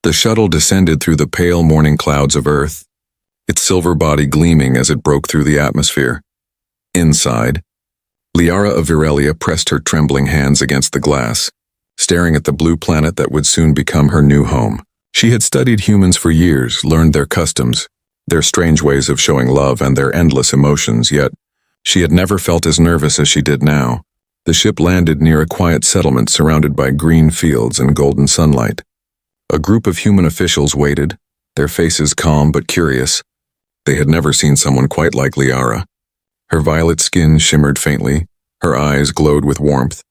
The shuttle descended through the pale morning clouds of Earth, its silver body gleaming as it broke through the atmosphere. Inside, Liara of Virelia pressed her trembling hands against the glass, staring at the blue planet that would soon become her new home. She had studied humans for years, learned their customs, their strange ways of showing love and their endless emotions, yet she had never felt as nervous as she did now. The ship landed near a quiet settlement surrounded by green fields and golden sunlight. A group of human officials waited, their faces calm but curious. They had never seen someone quite like Liara. Her violet skin shimmered faintly, her eyes glowed with warmth,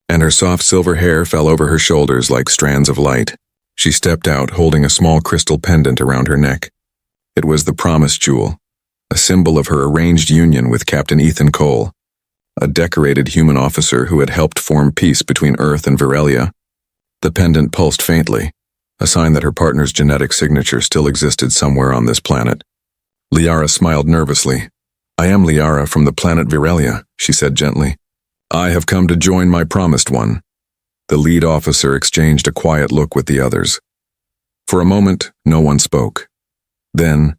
and her soft silver hair fell over her shoulders like strands of light. She stepped out holding a small crystal pendant around her neck. It was the promise jewel, a symbol of her arranged union with Captain Ethan Cole, a decorated human officer who had helped form peace between Earth and Virelia. The pendant pulsed faintly, a sign that her partner's genetic signature still existed somewhere on this planet. Liara smiled nervously. "I am Liara from the planet Virelia," she said gently. "I have come to join my promised one." The lead officer exchanged a quiet look with the others. For a moment, no one spoke. Then,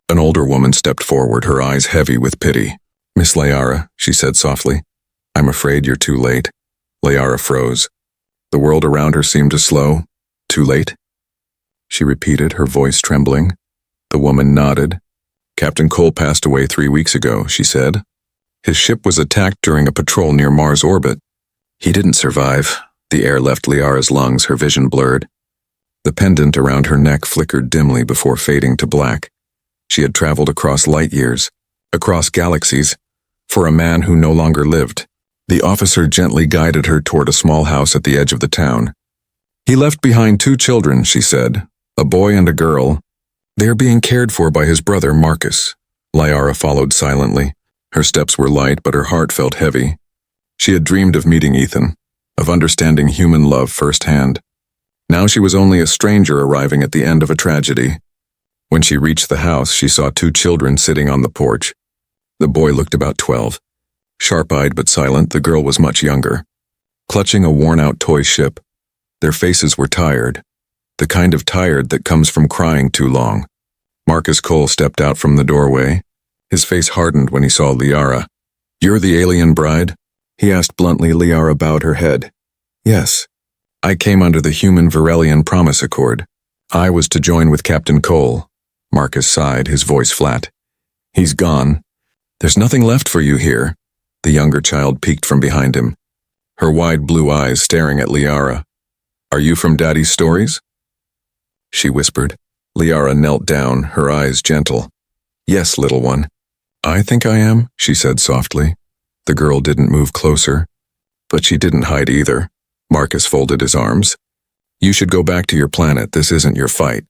an older woman stepped forward, her eyes heavy with pity. "Miss Liara," she said softly, "I'm afraid you're too late." Liara froze. The world around her seemed to slow. "Too late?" she repeated, her voice trembling. The woman nodded. "Captain Cole passed away 3 weeks ago," she said. "His ship was attacked during a patrol near Mars orbit. He didn't survive." The air left Liara's lungs, her vision blurred. The pendant around her neck flickered dimly before fading to black. She had traveled across light years, across galaxies, for a man who no longer lived. The officer gently guided her toward a small house at the edge of the town. "He left behind 2 children," she said, "a boy and a girl. They are being cared for by his brother, Marcus." Liara followed silently. Her steps were light, but her heart felt heavy. She had dreamed of meeting Ethan, of understanding human love firsthand. Now she was only a stranger arriving at the end of a tragedy. When she reached the house, she saw 2 children sitting on the porch. The boy looked about 12. Sharp-eyed but silent, the girl was much younger, clutching a worn-out toy ship. Their faces were tired, the kind of tired that comes from crying too long. Marcus Cole stepped out from the doorway. His face hardened when he saw Liara. "You're the alien bride?" he asked bluntly. Liara bowed her head. "Yes. I came under the human Virelian promise accord. I was to join with Captain Cole." Marcus sighed, his voice flat. "He's gone. There's nothing left for you here." The younger child peeked from behind him, her wide blue eyes staring at Liara. "Are you from Daddy's stories?" she whispered. Liara knelt down, her eyes gentle. "Yes, little one." "I think I am," she said softly. The girl didn't move closer, but she didn't hide either. Marcus folded his arms. "You should go back to your planet. This isn't your fight."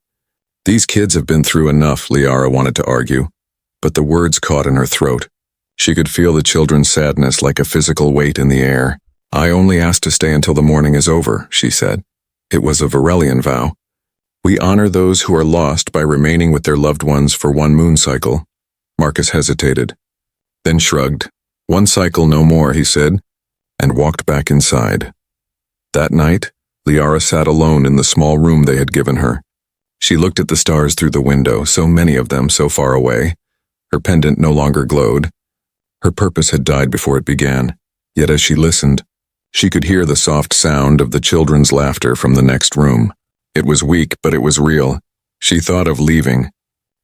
"These kids have been through enough," Liara wanted to argue, but the words caught in her throat. She could feel the children's sadness like a physical weight in the air. "I only asked to stay until the mourning is over," she said. "It was a Virelian vow. We honor those who are lost by remaining with their loved ones for 1 moon cycle." Marcus hesitated, then shrugged. "1 cycle, no more," he said, and walked back inside. That night, Liara sat alone in the small room they had given her. She looked at the stars through the window, so many of them so far away. Her pendant no longer glowed. Her purpose had died before it began, yet as she listened, she could hear the soft sound of the children's laughter from the next room. It was weak, but it was real. She thought of leaving,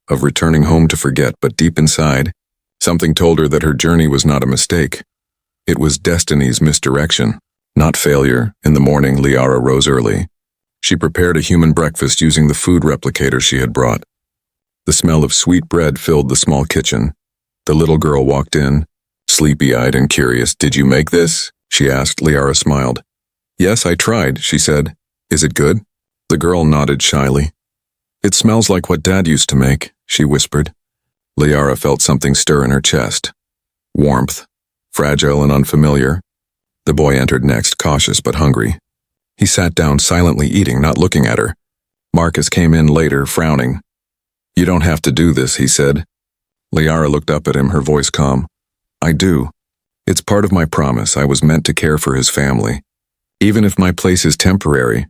of returning home to forget, but deep inside, something told her that her journey was not a mistake. It was destiny's misdirection, not failure. In the morning, Liara rose early. She prepared a human breakfast using the food replicator she had brought. The smell of sweet bread filled the small kitchen. The little girl walked in, sleepy-eyed and curious. "Did you make this?" she asked. Liara smiled. "Yes, I tried," she said. "Is it good?" The girl nodded shyly. "It smells like what Dad used to make," she whispered. Liara felt something stir in her chest. Warmth, fragile and unfamiliar. The boy entered next, cautious but hungry. He sat down silently eating, not looking at her. Marcus came in later, frowning. "You don't have to do this," he said. Liara looked up at him, her voice calm. "I do. It's part of my promise. I was meant to care for his family. Even if my place is temporary,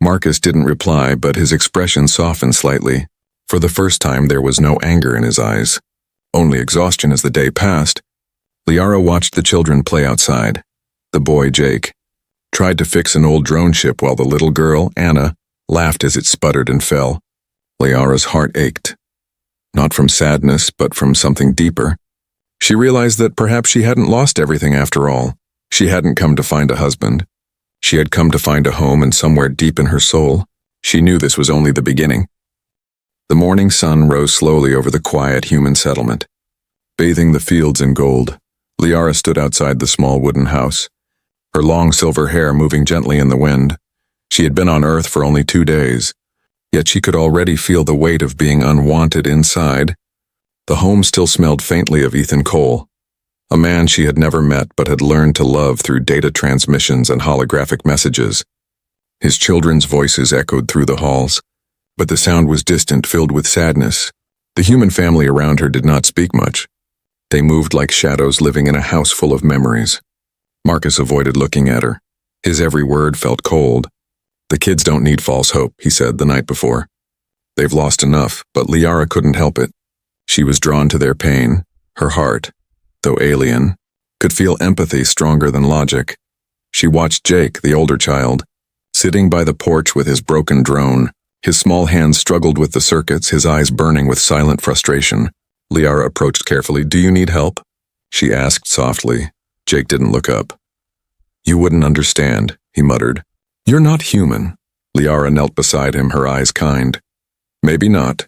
Marcus didn't reply, but his expression softened slightly. For the first time, there was no anger in his eyes, only exhaustion as the day passed. Liara watched the children play outside. The boy, Jake, tried to fix an old drone ship while the little girl, Anna, laughed as it sputtered and fell. Liara's heart ached. Not from sadness, but from something deeper. She realized that perhaps she hadn't lost everything after all. She hadn't come to find a husband. She had come to find a home, and somewhere deep in her soul, she knew this was only the beginning. The morning sun rose slowly over the quiet human settlement, bathing the fields in gold. Liara stood outside the small wooden house, her long silver hair moving gently in the wind. She had been on Earth for only 2 days, yet she could already feel the weight of being unwanted inside. The home still smelled faintly of Ethan Cole, a man she had never met but had learned to love through data transmissions and holographic messages. His children's voices echoed through the halls, but the sound was distant, filled with sadness. The human family around her did not speak much. They moved like shadows living in a house full of memories. Marcus avoided looking at her. His every word felt cold. "The kids don't need false hope," he said the night before. "They've lost enough," but Liara couldn't help it. She was drawn to their pain. Her heart, though alien, could feel empathy stronger than logic. She watched Jake, the older child, sitting by the porch with his broken drone. His small hands struggled with the circuits, his eyes burning with silent frustration. Liara approached carefully. "Do you need help?" she asked softly. Jake didn't look up. "You wouldn't understand," he muttered. "You're not human." Liara knelt beside him, her eyes kind. "Maybe not,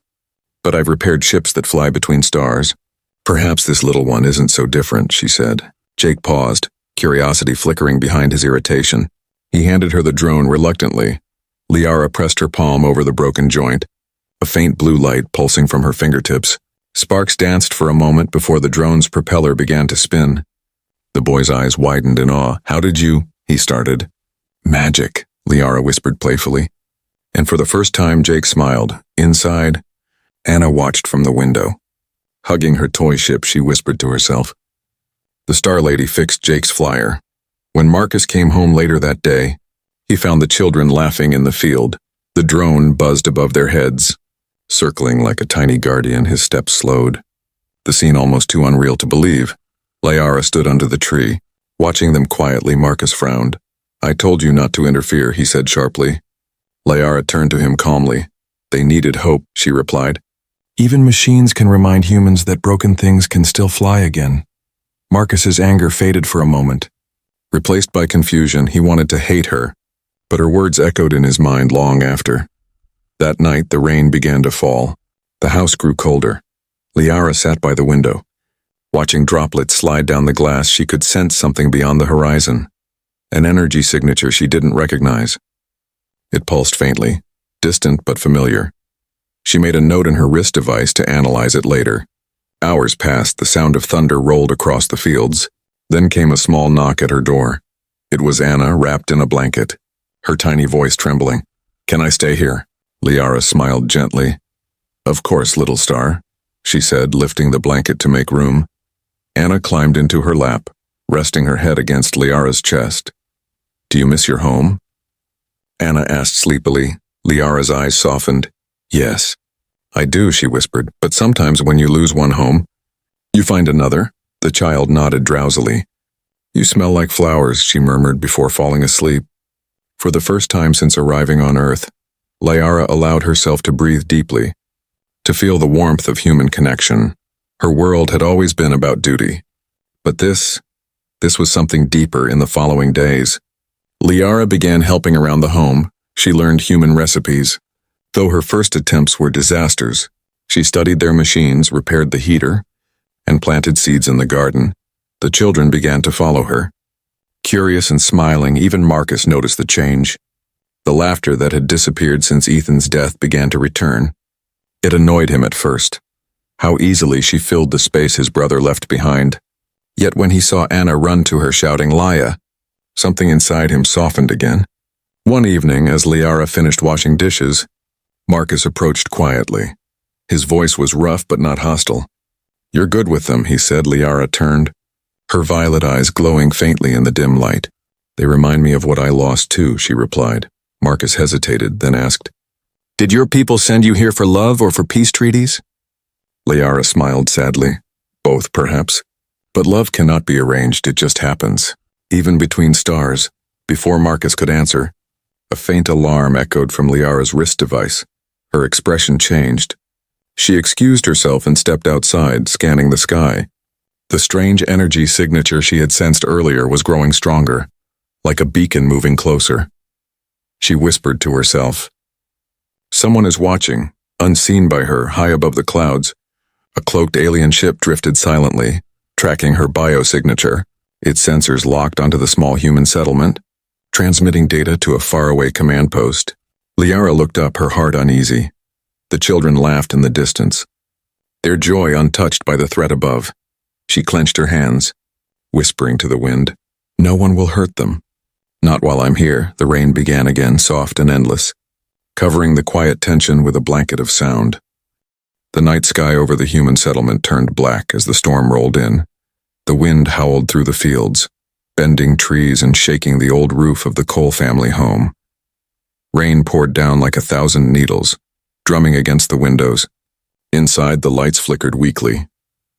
but I've repaired ships that fly between stars. Perhaps this little one isn't so different," she said. Jake paused, curiosity flickering behind his irritation. He handed her the drone reluctantly. Liara pressed her palm over the broken joint, a faint blue light pulsing from her fingertips. Sparks danced for a moment before the drone's propeller began to spin. The boy's eyes widened in awe. "How did you—" he started. "Magic," Liara whispered playfully. And for the first time, Jake smiled. Inside, Anna watched from the window. Hugging her toy ship, she whispered to herself. The Star Lady fixed Jake's flyer. When Marcus came home later that day, he found the children laughing in the field. The drone buzzed above their heads. Circling like a tiny guardian, his steps slowed. The scene almost too unreal to believe. Liara stood under the tree. Watching them quietly, Marcus frowned. "I told you not to interfere," he said sharply. Liara turned to him calmly. "They needed hope," she replied. "Even machines can remind humans that broken things can still fly again." Marcus's anger faded for a moment. Replaced by confusion, he wanted to hate her, but her words echoed in his mind long after. That night, the rain began to fall. The house grew colder. Liara sat by the window. Watching droplets slide down the glass, she could sense something beyond the horizon. An energy signature she didn't recognize. It pulsed faintly, distant but familiar. She made a note in her wrist device to analyze it later. Hours passed, the sound of thunder rolled across the fields. Then came a small knock at her door. It was Anna, wrapped in a blanket, her tiny voice trembling. "Can I stay here?" Liara smiled gently. "Of course, little star," she said, lifting the blanket to make room. Anna climbed into her lap, resting her head against Liara's chest. "Do you miss your home?" Anna asked sleepily. Liara's eyes softened. "Yes, I do," she whispered, "but sometimes when you lose one home, you find another." The child nodded drowsily. "You smell like flowers," she murmured before falling asleep. For the first time since arriving on Earth, Liara allowed herself to breathe deeply, to feel the warmth of human connection. Her world had always been about duty. But this was something deeper in the following days. Liara began helping around the home. She learned human recipes. Though her first attempts were disasters, she studied their machines, repaired the heater, and planted seeds in the garden. The children began to follow her. Curious and smiling, even Marcus noticed the change. The laughter that had disappeared since Ethan's death began to return. It annoyed him at first. How easily she filled the space his brother left behind. Yet when he saw Anna run to her shouting, "Laya," something inside him softened again. One evening, as Liara finished washing dishes, Marcus approached quietly. His voice was rough but not hostile. "You're good with them," he said. Liara turned, her violet eyes glowing faintly in the dim light. "They remind me of what I lost too," she replied. Marcus hesitated, then asked, "Did your people send you here for love or for peace treaties?" Liara smiled sadly. Both, perhaps. But love cannot be arranged, it just happens. Even between stars. Before Marcus could answer, a faint alarm echoed from Liara's wrist device. Her expression changed. She excused herself and stepped outside, scanning the sky. The strange energy signature she had sensed earlier was growing stronger, like a beacon moving closer. She whispered to herself. Someone is watching, unseen by her, high above the clouds. A cloaked alien ship drifted silently, tracking her biosignature, its sensors locked onto the small human settlement, transmitting data to a faraway command post. Liara looked up, her heart uneasy. The children laughed in the distance, their joy untouched by the threat above. She clenched her hands, whispering to the wind, "No one will hurt them." "Not while I'm here," the rain began again, soft and endless, covering the quiet tension with a blanket of sound. The night sky over the human settlement turned black as the storm rolled in. The wind howled through the fields, bending trees and shaking the old roof of the Cole family home. Rain poured down like 1,000 needles, drumming against the windows. Inside, the lights flickered weakly.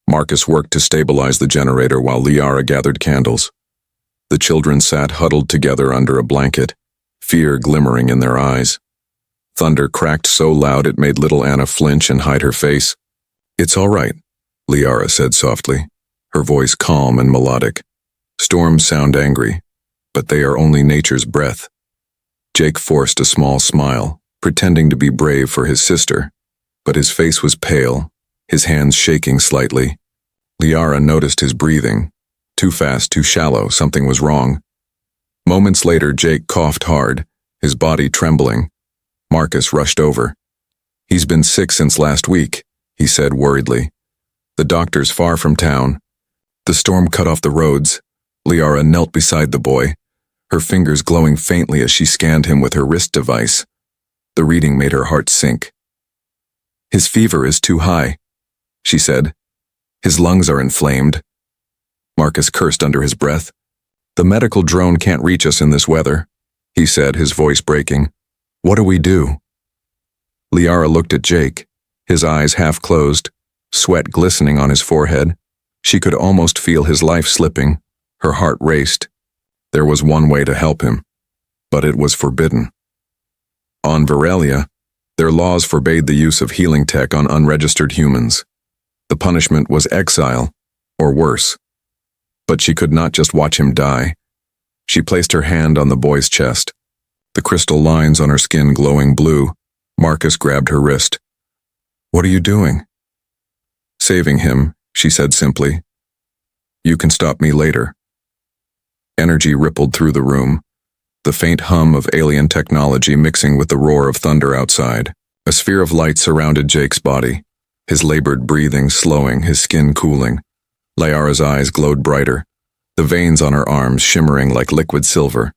Marcus worked to stabilize the generator while Liara gathered candles. The children sat huddled together under a blanket, fear glimmering in their eyes. Thunder cracked so loud it made little Anna flinch and hide her face. "It's all right," Liara said softly, her voice calm and melodic. "Storms sound angry, but they are only nature's breath." Jake forced a small smile, pretending to be brave for his sister, but his face was pale, his hands shaking slightly. Liara noticed his breathing. Too fast, too shallow, something was wrong. Moments later, Jake coughed hard, his body trembling. Marcus rushed over. "He's been sick since last week," he said worriedly. "The doctor's far from town." The storm cut off the roads. Liara knelt beside the boy, her fingers glowing faintly as she scanned him with her wrist device. The reading made her heart sink. "His fever is too high," she said. "His lungs are inflamed." Marcus cursed under his breath. "The medical drone can't reach us in this weather," he said, his voice breaking. "What do we do?" Liara looked at Jake, his eyes half closed, sweat glistening on his forehead. She could almost feel his life slipping. Her heart raced. There was one way to help him, but it was forbidden. On Virelia, their laws forbade the use of healing tech on unregistered humans. The punishment was exile, or worse. But she could not just watch him die. She placed her hand on the boy's chest, the crystal lines on her skin glowing blue. Marcus grabbed her wrist. "What are you doing?" "Saving him," she said simply. "You can stop me later." Energy rippled through the room, the faint hum of alien technology mixing with the roar of thunder outside. A sphere of light surrounded Jake's body, his labored breathing slowing, his skin cooling. Liara's eyes glowed brighter, the veins on her arms shimmering like liquid silver.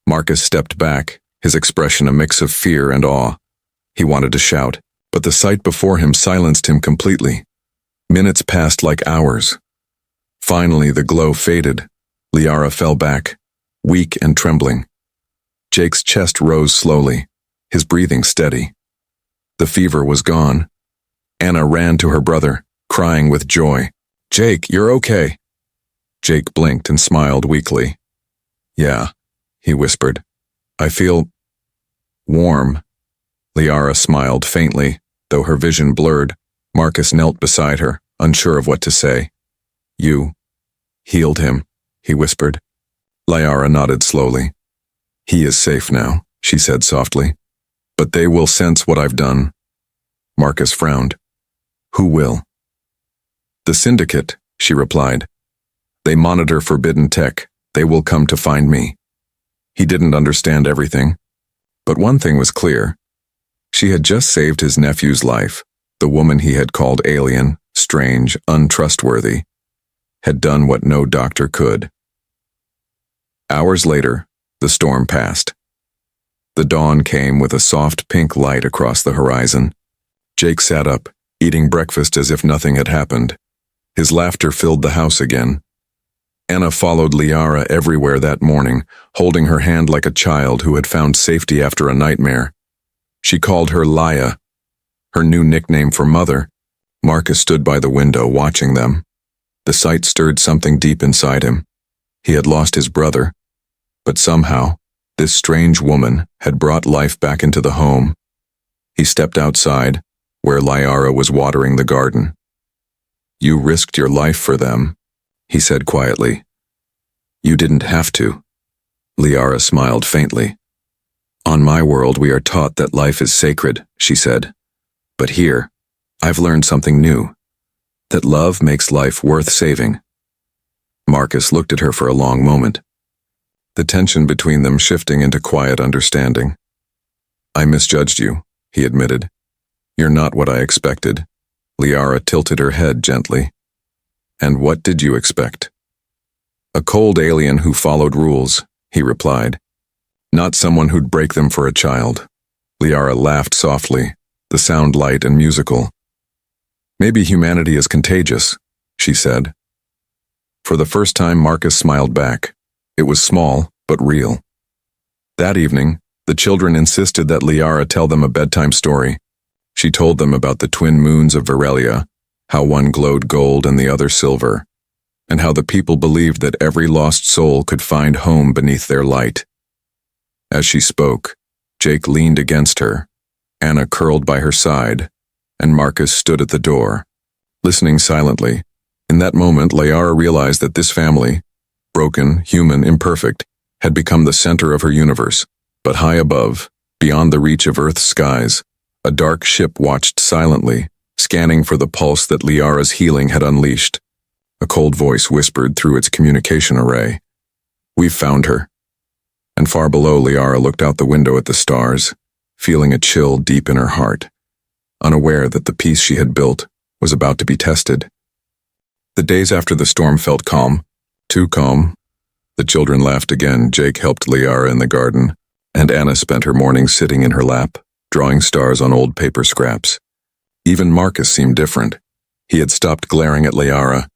Marcus stepped back, his expression a mix of fear and awe. He wanted to shout, but the sight before him silenced him completely. Minutes passed like hours. Finally, the glow faded. Liara fell back, weak and trembling. Jake's chest rose slowly, his breathing steady. The fever was gone. Anna ran to her brother, crying with joy. "Jake, you're okay." Jake blinked and smiled weakly. "Yeah," he whispered. "I feel warm." Liara smiled faintly, though her vision blurred. Marcus knelt beside her, unsure of what to say. "You healed him," he whispered. Liara nodded slowly. "He is safe now," she said softly. "But they will sense what I've done." Marcus frowned. "Who will?" "The Syndicate," she replied. "They monitor forbidden tech. They will come to find me." He didn't understand everything, but one thing was clear. She had just saved his nephew's life. The woman he had called alien, strange, untrustworthy, had done what no doctor could. Hours later, the storm passed. The dawn came with a soft pink light across the horizon. Jake sat up, eating breakfast as if nothing had happened. His laughter filled the house again. Anna followed Liara everywhere that morning, holding her hand like a child who had found safety after a nightmare. She called her Laya, her new nickname for mother. Marcus stood by the window watching them. The sight stirred something deep inside him. He had lost his brother, but somehow, this strange woman had brought life back into the home. He stepped outside, where Liara was watering the garden. "You risked your life for them," he said quietly. "You didn't have to." Liara smiled faintly. "On my world we are taught that life is sacred," she said. "But here, I've learned something new. That love makes life worth saving." Marcus looked at her for a long moment, the tension between them shifting into quiet understanding. "I misjudged you," he admitted. "You're not what I expected." Liara tilted her head gently. "And what did you expect?" "A cold alien who followed rules," he replied. "Not someone who'd break them for a child." Liara laughed softly, the sound light and musical. "Maybe humanity is contagious," she said. For the first time, Marcus smiled back. It was small, but real. That evening, the children insisted that Liara tell them a bedtime story. She told them about the twin moons of Virelia, how one glowed gold and the other silver, and how the people believed that every lost soul could find home beneath their light. As she spoke, Jake leaned against her, Anna curled by her side, and Marcus stood at the door, listening silently. In that moment, Liara realized that this family, broken, human, imperfect, had become the center of her universe. But high above, beyond the reach of Earth's skies, a dark ship watched silently, scanning for the pulse that Liara's healing had unleashed. A cold voice whispered through its communication array, "We've found her." And far below, Liara looked out the window at the stars, feeling a chill deep in her heart, unaware that the peace she had built was about to be tested. The days after the storm felt calm, too calm. The children laughed again. Jake helped Liara in the garden, and Anna spent her mornings sitting in her lap, drawing stars on old paper scraps. Even Marcus seemed different. He had stopped glaring at Liara,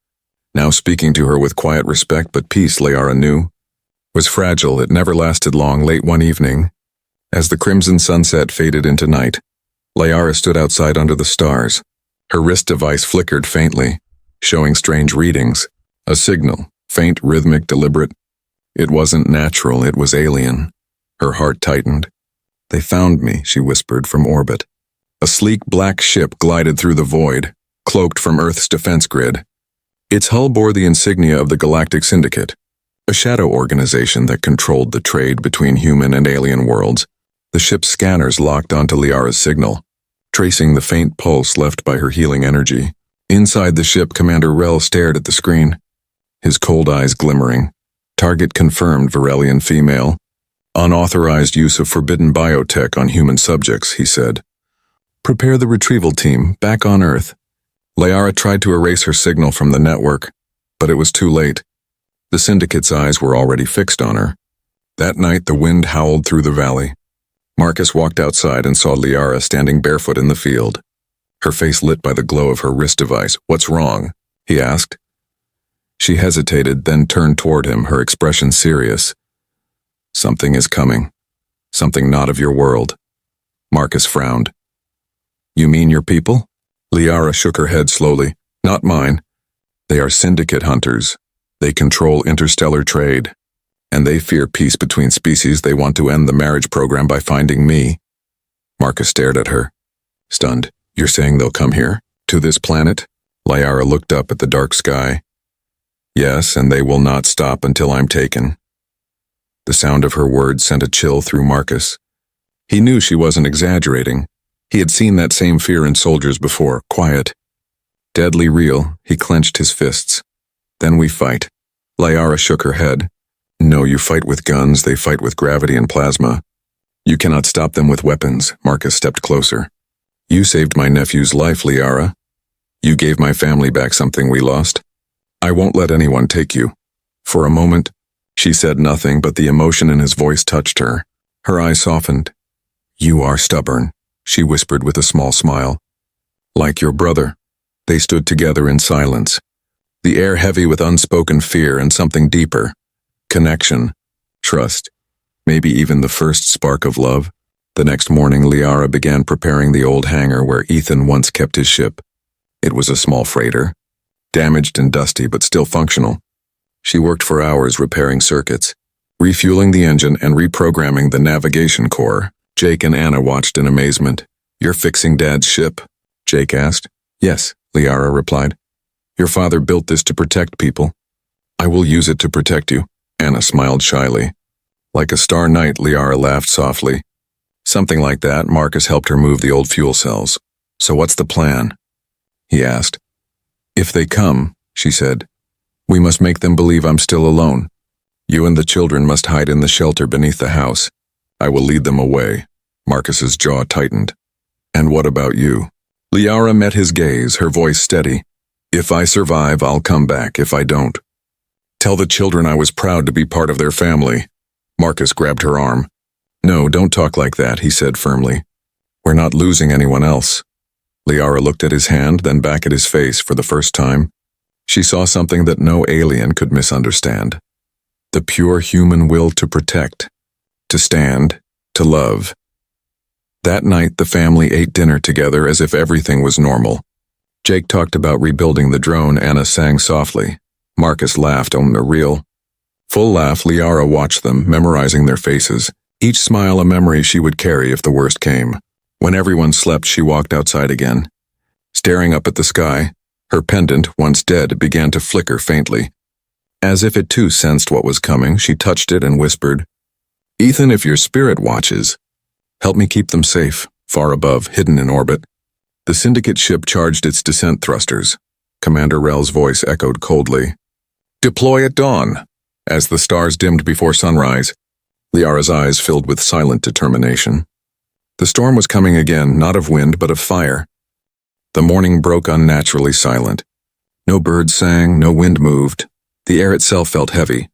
now speaking to her with quiet respect, but peace, Liara knew, was fragile. It never lasted long. Late one evening, as the crimson sunset faded into night, Liara stood outside under the stars. Her wrist device flickered faintly, showing strange readings. A signal, faint, rhythmic, deliberate. It wasn't natural, it was alien. Her heart tightened. "They found me," she whispered from orbit. A sleek black ship glided through the void, cloaked from Earth's defense grid. Its hull bore the insignia of the Galactic Syndicate, a shadow organization that controlled the trade between human and alien worlds. The ship's scanners locked onto Liara's signal, tracing the faint pulse left by her healing energy. Inside the ship, Commander Rel stared at the screen, his cold eyes glimmering. "Target confirmed, Virelian female. Unauthorized use of forbidden biotech on human subjects," he said. "Prepare the retrieval team, back on Earth." Liara tried to erase her signal from the network, but it was too late. The Syndicate's eyes were already fixed on her. That night, the wind howled through the valley. Marcus walked outside and saw Liara standing barefoot in the field, her face lit by the glow of her wrist device. "What's wrong?" he asked. She hesitated, then turned toward him, her expression serious. "Something is coming. Something not of your world." Marcus frowned. "You mean your people?" Liara shook her head slowly. "Not mine. They are syndicate hunters. They control interstellar trade. And they fear peace between species. They want to end the marriage program by finding me." Marcus stared at her, stunned. "You're saying they'll come here? To this planet?" Liara looked up at the dark sky. "Yes, and they will not stop until I'm taken." The sound of her words sent a chill through Marcus. He knew she wasn't exaggerating. He had seen that same fear in soldiers before, quiet, deadly real. He clenched his fists. "Then we fight." Liara shook her head. "No, you fight with guns, they fight with gravity and plasma. You cannot stop them with weapons." Marcus stepped closer. "You saved my nephew's life, Liara. You gave my family back something we lost. I won't let anyone take you." For a moment, she said nothing, but the emotion in his voice touched her. Her eyes softened. "You are stubborn," she whispered with a small smile. "Like your brother." They stood together in silence. the air heavy with unspoken fear and something deeper. Connection, trust, maybe even the first spark of love. The next morning, Liara began preparing the old hangar where Ethan once kept his ship. It was a small freighter, damaged and dusty but still functional. She worked for hours repairing circuits, refueling the engine and reprogramming the navigation core. Jake and Anna watched in amazement. "You're fixing Dad's ship?" Jake asked. "Yes," Liara replied. "Your father built this to protect people. I will use it to protect you." Anna smiled shyly. Like a star knight, Liara laughed softly. "Something like that." Marcus helped her move the old fuel cells. "So what's the plan?" he asked. "If they come," she said, "we must make them believe I'm still alone. You and the children must hide in the shelter beneath the house. I will lead them away." Marcus's jaw tightened. "And what about you?" Liara met his gaze, her voice steady. "If I survive, I'll come back. If I don't, tell the children I was proud to be part of their family." Marcus grabbed her arm. "No, don't talk like that," he said firmly. "We're not losing anyone else." Liara looked at his hand, then back at his face for the first time. She saw something that no alien could misunderstand. The pure human will to protect, to stand, to love. That night, the family ate dinner together as if everything was normal. Jake talked about rebuilding the drone. Anna sang softly. Marcus laughed on a real, full laugh. Liara watched them, memorizing their faces, each smile a memory she would carry if the worst came. When everyone slept, she walked outside again. Staring up at the sky, her pendant, once dead, began to flicker faintly. As if it too sensed what was coming, she touched it and whispered, "Ethan, if your spirit watches, help me keep them safe, far above, hidden in orbit." The Syndicate ship charged its descent thrusters. Commander Rel's voice echoed coldly. "Deploy at dawn." As the stars dimmed before sunrise, Liara's eyes filled with silent determination. The storm was coming again, not of wind but of fire. The morning broke unnaturally silent. No birds sang, no wind moved. The air itself felt heavy.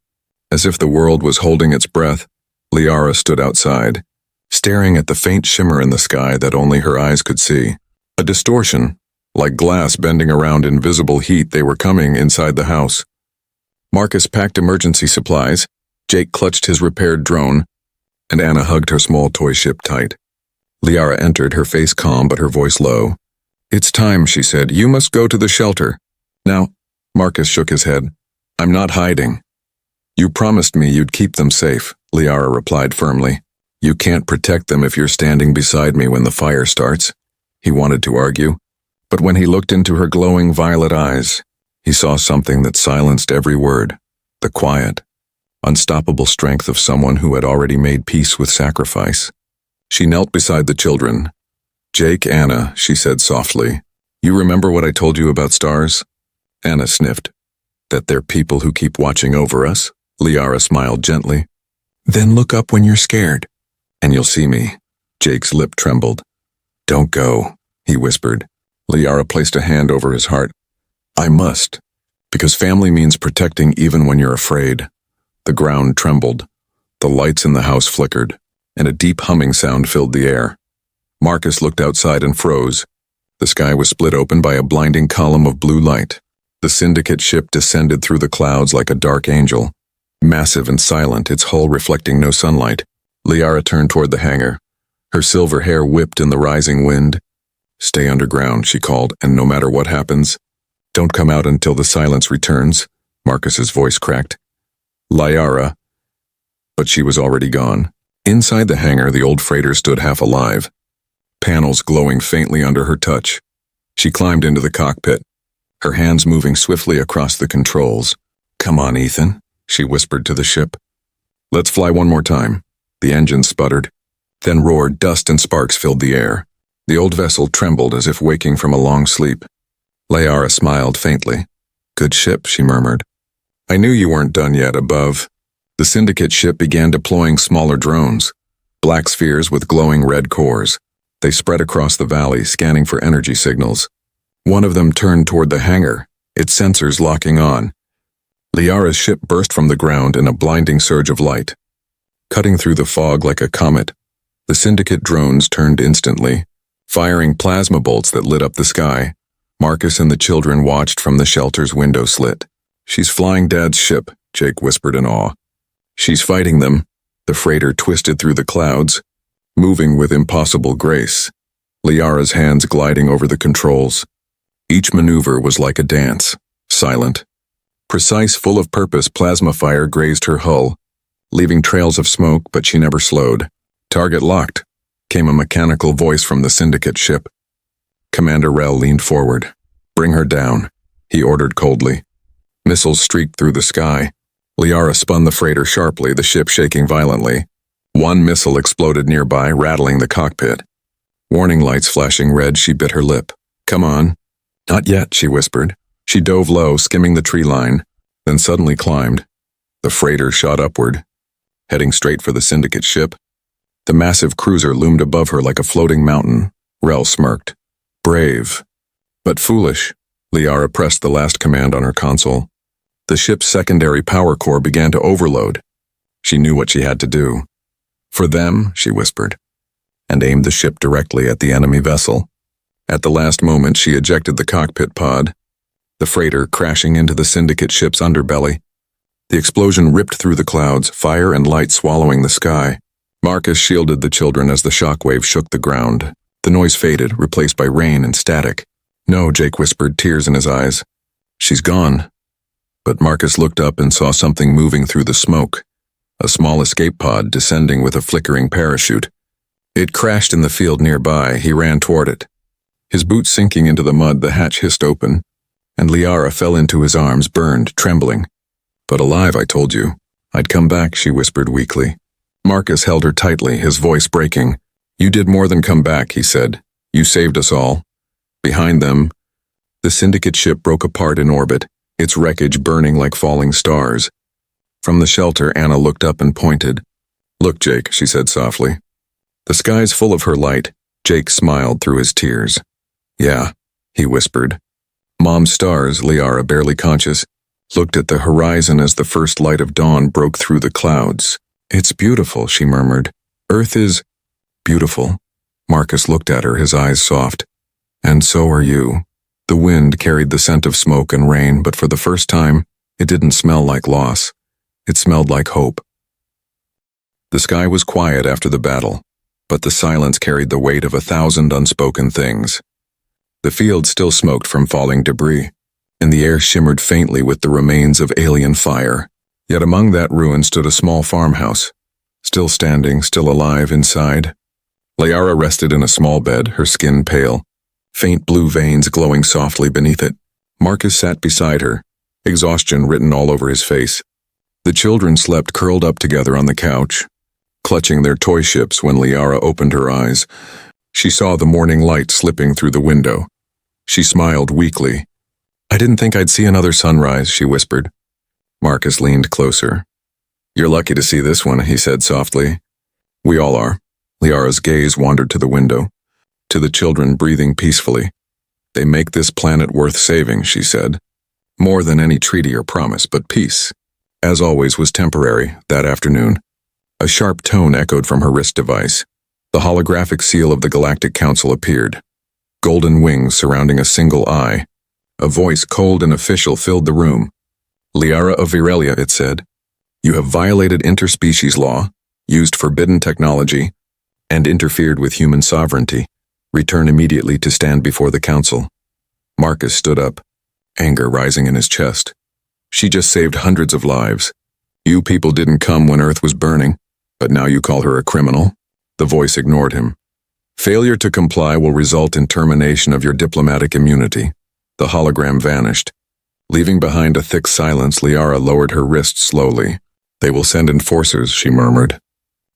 As if the world was holding its breath, Liara stood outside, staring at the faint shimmer in the sky that only her eyes could see. A distortion, like glass bending around invisible heat. They were coming inside the house. Marcus packed emergency supplies, Jake clutched his repaired drone, and Anna hugged her small toy ship tight. Liara entered, her face calm but her voice low. "It's time," she said. "You must go to the shelter." "Now," Marcus shook his head. "I'm not hiding." "You promised me you'd keep them safe," Liara replied firmly. "You can't protect them if you're standing beside me when the fire starts." He wanted to argue, but when he looked into her glowing violet eyes, he saw something that silenced every word, the quiet, unstoppable strength of someone who had already made peace with sacrifice. She knelt beside the children. "Jake, Anna," she said softly, "you remember what I told you about stars?" Anna sniffed. "That they're people who keep watching over us?" Liara smiled gently. "Then look up when you're scared, and you'll see me." Jake's lip trembled. "Don't go," he whispered. Liara placed a hand over his heart. "I must, because family means protecting even when you're afraid." The ground trembled. The lights in the house flickered, and a deep humming sound filled the air. Marcus looked outside and froze. The sky was split open by a blinding column of blue light. The Syndicate ship descended through the clouds like a dark angel, massive and silent, its hull reflecting no sunlight. Liara turned toward the hangar. Her silver hair whipped in the rising wind. "Stay underground," she called, "and no matter what happens, don't come out until the silence returns." Marcus's voice cracked. "Liara," but she was already gone. Inside the hangar, the old freighter stood half alive, panels glowing faintly under her touch. She climbed into the cockpit, her hands moving swiftly across the controls. "Come on, Ethan," she whispered to the ship. "Let's fly one more time." The engine sputtered, then roared. Dust and sparks filled the air. The old vessel trembled as if waking from a long sleep. Liara smiled faintly. "Good ship," she murmured. "I knew you weren't done yet." Above, the Syndicate ship began deploying smaller drones, black spheres with glowing red cores. They spread across the valley, scanning for energy signals. One of them turned toward the hangar, its sensors locking on. Liara's ship burst from the ground in a blinding surge of light. Cutting through the fog like a comet, the Syndicate drones turned instantly, firing plasma bolts that lit up the sky. Marcus and the children watched from the shelter's window slit. "She's flying Dad's ship," Jake whispered in awe. "She's fighting them." The freighter twisted through the clouds, moving with impossible grace, Liara's hands gliding over the controls. Each maneuver was like a dance, silent. Precise, full of purpose, plasma fire grazed her hull, leaving trails of smoke, but she never slowed. "Target locked," came a mechanical voice from the Syndicate ship. Commander Rel leaned forward. "Bring her down," he ordered coldly. Missiles streaked through the sky. Liara spun the freighter sharply, the ship shaking violently. One missile exploded nearby, rattling the cockpit. Warning lights flashing red, she bit her lip. "Come on." "Not yet," she whispered. She dove low, skimming the tree line, then suddenly climbed. The freighter shot upward, heading straight for the Syndicate ship. The massive cruiser loomed above her like a floating mountain. Rel smirked. "Brave, but foolish." Liara pressed the last command on her console. The ship's secondary power core began to overload. She knew what she had to do. "For them," she whispered, and aimed the ship directly at the enemy vessel. At the last moment, she ejected the cockpit pod, the freighter crashing into the Syndicate ship's underbelly. The explosion ripped through the clouds, fire and light swallowing the sky. Marcus shielded the children as the shockwave shook the ground. The noise faded, replaced by rain and static. "No," Jake whispered, tears in his eyes. "She's gone." But Marcus looked up and saw something moving through the smoke, a small escape pod descending with a flickering parachute. It crashed in the field nearby. He ran toward it. His boots sinking into the mud, the hatch hissed open, and Liara fell into his arms, burned, trembling. "But alive, I told you. I'd come back," she whispered weakly. Marcus held her tightly, his voice breaking. "You did more than come back," he said. "You saved us all." Behind them, the Syndicate ship broke apart in orbit, its wreckage burning like falling stars. From the shelter, Anna looked up and pointed. "Look, Jake," she said softly. "The sky's full of her light." Jake smiled through his tears. "Yeah," he whispered. Mom's stars, Liara, barely conscious, looked at the horizon as the first light of dawn broke through the clouds. "It's beautiful," she murmured. "Earth is beautiful." Marcus looked at her, his eyes soft. "And so are you." The wind carried the scent of smoke and rain, but for the first time, it didn't smell like loss. It smelled like hope. The sky was quiet after the battle, but the silence carried the weight of 1,000 unspoken things. The field still smoked from falling debris, and the air shimmered faintly with the remains of alien fire. Yet among that ruin stood a small farmhouse, still standing, still alive inside. Liara rested in a small bed, her skin pale, faint blue veins glowing softly beneath it. Marcus sat beside her, exhaustion written all over his face. The children slept curled up together on the couch, clutching their toy ships when Liara opened her eyes. She saw the morning light slipping through the window. She smiled weakly. "I didn't think I'd see another sunrise," she whispered. Marcus leaned closer. "You're lucky to see this one," he said softly. "We all are." Liara's gaze wandered to the window, to the children breathing peacefully. "They make this planet worth saving," she said. "More than any treaty or promise, but peace." As always, was temporary that afternoon. A sharp tone echoed from her wrist device. The holographic seal of the Galactic Council appeared. Golden wings surrounding a single eye. A voice cold and official filled the room. "Liara of Virelia," it said. "You have violated interspecies law, used forbidden technology, and interfered with human sovereignty. Return immediately to stand before the Council." Marcus stood up, anger rising in his chest. "She just saved hundreds of lives. You people didn't come when Earth was burning, but now you call her a criminal?" The voice ignored him. "Failure to comply will result in termination of your diplomatic immunity." The hologram vanished. Leaving behind a thick silence, Liara lowered her wrist slowly. "They will send enforcers," she murmured.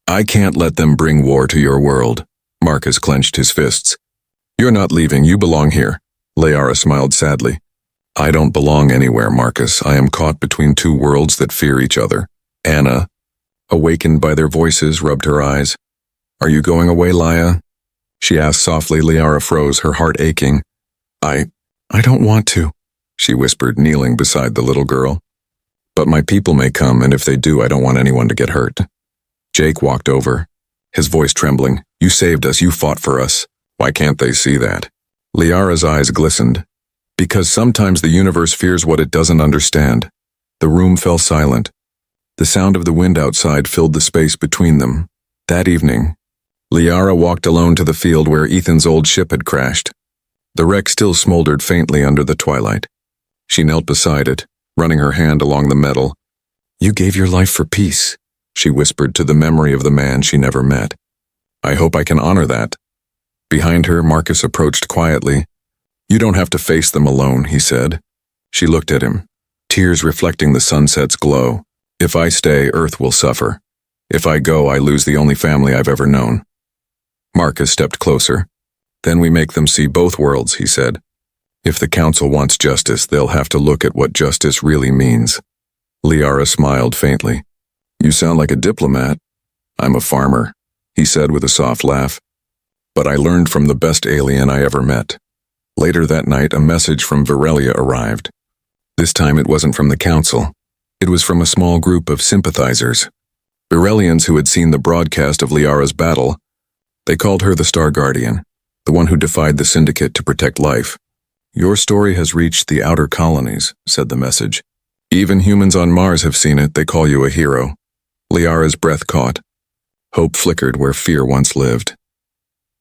"I can't let them bring war to your world." Marcus clenched his fists. "You're not leaving, you belong here." Liara smiled sadly. "I don't belong anywhere, Marcus. I am caught between two worlds that fear each other." Anna, awakened by their voices, rubbed her eyes. "Are you going away, Laya?" she asked softly. Liara froze, her heart aching. I don't want to," she whispered, kneeling beside the little girl. "But my people may come, and if they do, I don't want anyone to get hurt." Jake walked over, his voice trembling. "You saved us, you fought for us. Why can't they see that?" Liara's eyes glistened. Because sometimes the universe fears what it doesn't understand. The room fell silent. The sound of the wind outside filled the space between them. That evening, Liara walked alone to the field where Ethan's old ship had crashed. The wreck still smoldered faintly under the twilight. She knelt beside it, running her hand along the metal. "You gave your life for peace," she whispered to the memory of the man she never met. "I hope I can honor that." Behind her, Marcus approached quietly. "You don't have to face them alone," he said. She looked at him, tears reflecting the sunset's glow. "If I stay, Earth will suffer. If I go, I lose the only family I've ever known." Marcus stepped closer. "Then we make them see both worlds," he said. "If the Council wants justice, they'll have to look at what justice really means." Liara smiled faintly. "You sound like a diplomat." "I'm a farmer," he said with a soft laugh. "But I learned from the best alien I ever met." Later that night, a message from Virelia arrived. This time it wasn't from the Council. It was from a small group of sympathizers. Virelians who had seen the broadcast of Liara's battle. They called her the Star Guardian, the one who defied the Syndicate to protect life. "Your story has reached the outer colonies," said the message. "Even humans on Mars have seen it. They call you a hero." Liara's breath caught. Hope flickered where fear once lived.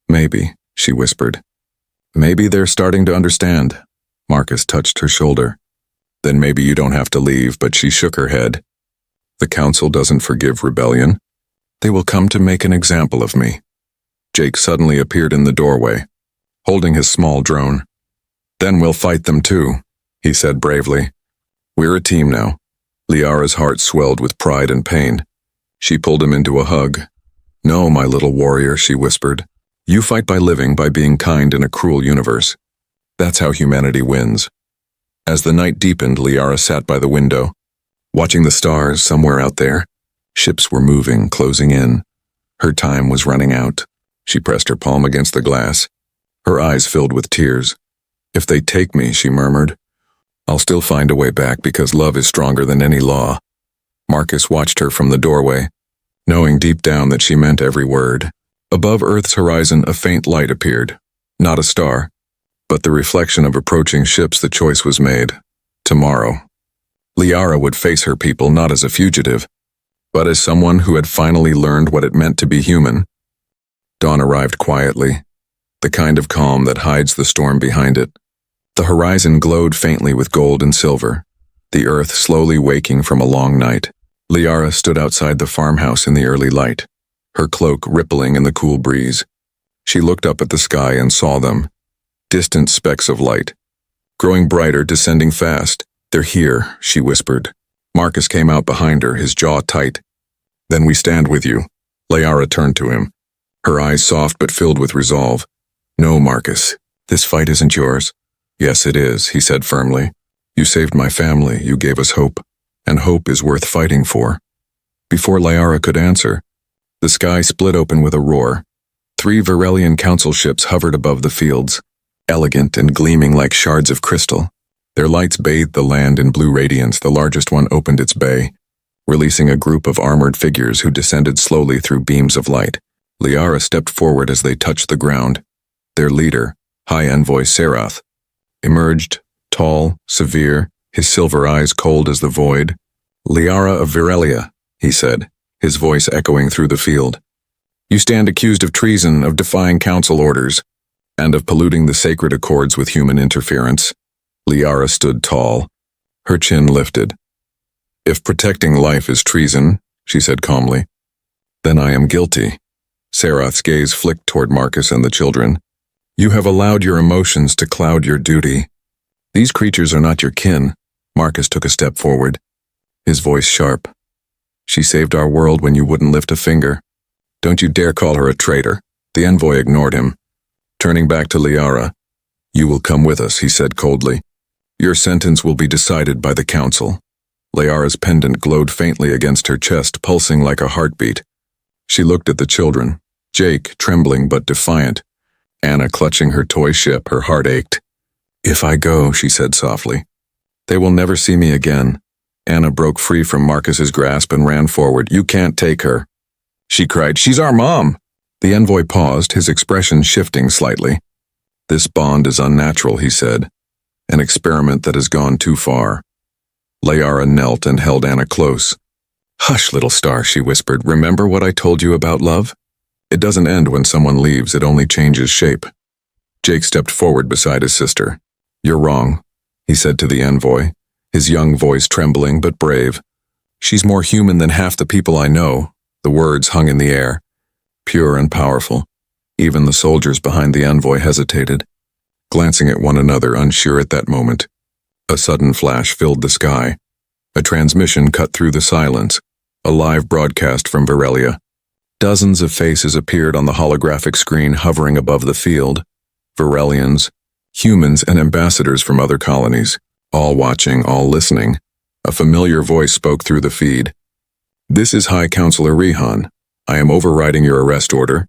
"Maybe," she whispered. "Maybe they're starting to understand." Marcus touched her shoulder. "Then maybe you don't have to leave," but she shook her head. "The Council doesn't forgive rebellion. They will come to make an example of me." Jake suddenly appeared in the doorway, holding his small drone. "Then we'll fight them too," he said bravely. "We're a team now." Liara's heart swelled with pride and pain. She pulled him into a hug. "No, my little warrior," she whispered. "You fight by living, by being kind in a cruel universe. That's how humanity wins." As the night deepened, Liara sat by the window, watching the stars somewhere out there. Ships were moving, closing in. Her time was running out. She pressed her palm against the glass. Her eyes filled with tears. "If they take me," she murmured, "I'll still find a way back because love is stronger than any law." Marcus watched her from the doorway, knowing deep down that she meant every word. Above Earth's horizon, a faint light appeared. Not a star, but the reflection of approaching ships. The choice was made. Tomorrow, Liara would face her people not as a fugitive, but as someone who had finally learned what it meant to be human. Dawn arrived quietly, the kind of calm that hides the storm behind it. The horizon glowed faintly with gold and silver, the earth slowly waking from a long night. Liara stood outside the farmhouse in the early light, her cloak rippling in the cool breeze. She looked up at the sky and saw them, distant specks of light, growing brighter, descending fast. "They're here," she whispered. Marcus came out behind her, his jaw tight. "Then we stand with you." Liara turned to him, her eyes soft but filled with resolve. "No, Marcus, this fight isn't yours." "Yes, it is," he said firmly. "You saved my family, you gave us hope, and hope is worth fighting for." Before Liara could answer, the sky split open with a roar. 3 Virelian council ships hovered above the fields, elegant and gleaming like shards of crystal. Their lights bathed the land in blue radiance. The largest one opened its bay, releasing a group of armored figures who descended slowly through beams of light. Liara stepped forward as they touched the ground. Their leader, High Envoy Serath, emerged, tall, severe, his silver eyes cold as the void. "Liara of Virelia," he said, his voice echoing through the field. "You stand accused of treason, of defying council orders, and of polluting the sacred accords with human interference." Liara stood tall, her chin lifted. "If protecting life is treason," she said calmly, "then I am guilty." Serath's gaze flicked toward Marcus and the children. "You have allowed your emotions to cloud your duty. These creatures are not your kin." Marcus took a step forward, his voice sharp. "She saved our world when you wouldn't lift a finger. Don't you dare call her a traitor." The envoy ignored him. Turning back to Liara, "You will come with us," he said coldly. "Your sentence will be decided by the council." Liara's pendant glowed faintly against her chest, pulsing like a heartbeat. She looked at the children, Jake trembling but defiant, Anna clutching her toy ship. Her heart ached. "If I go," she said softly, "they will never see me again." Anna broke free from Marcus's grasp and ran forward. "You can't take her," she cried. "She's our mom." The envoy paused, his expression shifting slightly. "This bond is unnatural," he said, an experiment that has gone too far. Liara knelt and held Anna close. "Hush, little star," she whispered. "Remember what I told you about love? It doesn't end when someone leaves, it only changes shape." Jake stepped forward beside his sister. "You're wrong," he said to the envoy, his young voice trembling but brave. "She's more human than half the people I know." The words hung in the air, pure and powerful. Even the soldiers behind the envoy hesitated, glancing at one another, unsure at that moment. A sudden flash filled the sky. A transmission cut through the silence, a live broadcast from Virelia. Dozens of faces appeared on the holographic screen hovering above the field. Virelians, humans, and ambassadors from other colonies, all watching, all listening. A familiar voice spoke through the feed. "This is High Counselor Rihan. I am overriding your arrest order."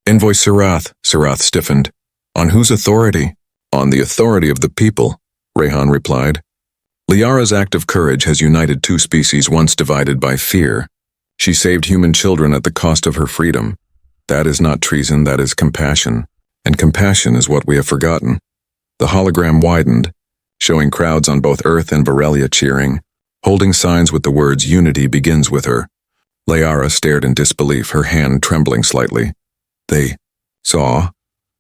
"Envoy Sarath." Sarath stiffened. "On whose authority?" "On the authority of the people," Rehan replied. "Liara's act of courage has united two species once divided by fear. She saved human children at the cost of her freedom. That is not treason, that is compassion. And compassion is what we have forgotten." The hologram widened, showing crowds on both Earth and Virelia cheering, holding signs with the words "Unity begins with her." Liara stared in disbelief, her hand trembling slightly. "They saw?"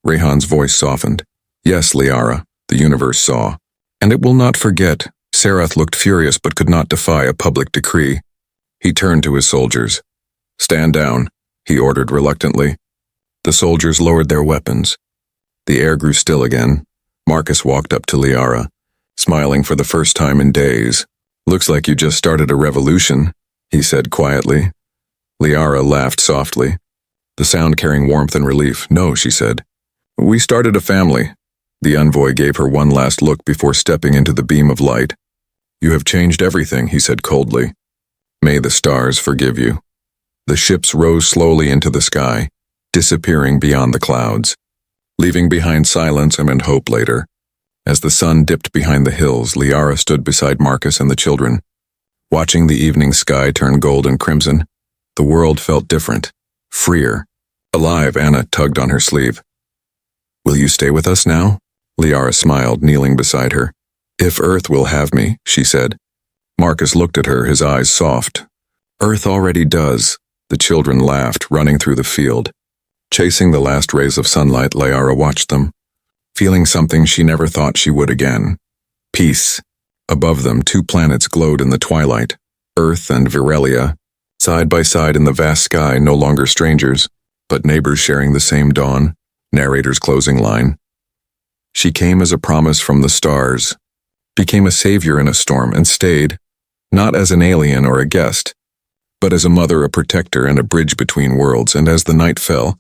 Rehan's voice softened. "Yes, Liara, the universe saw. And it will not forget." Sarath looked furious but could not defy a public decree. He turned to his soldiers. "Stand down," he ordered reluctantly. The soldiers lowered their weapons. The air grew still again. Marcus walked up to Liara, smiling for the first time in days. "Looks like you just started a revolution," he said quietly. Liara laughed softly, the sound carrying warmth and relief. "No," she said. "We started a family." The envoy gave her one last look before stepping into the beam of light. "You have changed everything," he said coldly. "May the stars forgive you." The ships rose slowly into the sky, disappearing beyond the clouds, leaving behind silence and hope later. As the sun dipped behind the hills, Liara stood beside Marcus and the children. Watching the evening sky turn gold and crimson, the world felt different, freer, alive. Anna tugged on her sleeve. "Will you stay with us now?" Liara smiled, kneeling beside her. "If Earth will have me," she said. Marcus looked at her, his eyes soft. "Earth already does." The children laughed, running through the field. Chasing the last rays of sunlight, Liara watched them, feeling something she never thought she would again. Peace. Above them, two planets glowed in the twilight, Earth and Virelia, side by side in the vast sky, no longer strangers, but neighbors sharing the same dawn. Narrator's closing line. "She came as a promise from the stars, became a savior in a storm, and stayed, not as an alien or a guest, but as a mother, a protector, and a bridge between worlds. And as the night fell,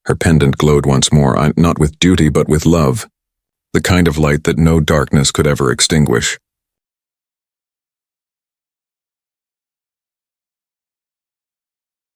her pendant glowed once more, not with duty but with love, the kind of light that no darkness could ever extinguish."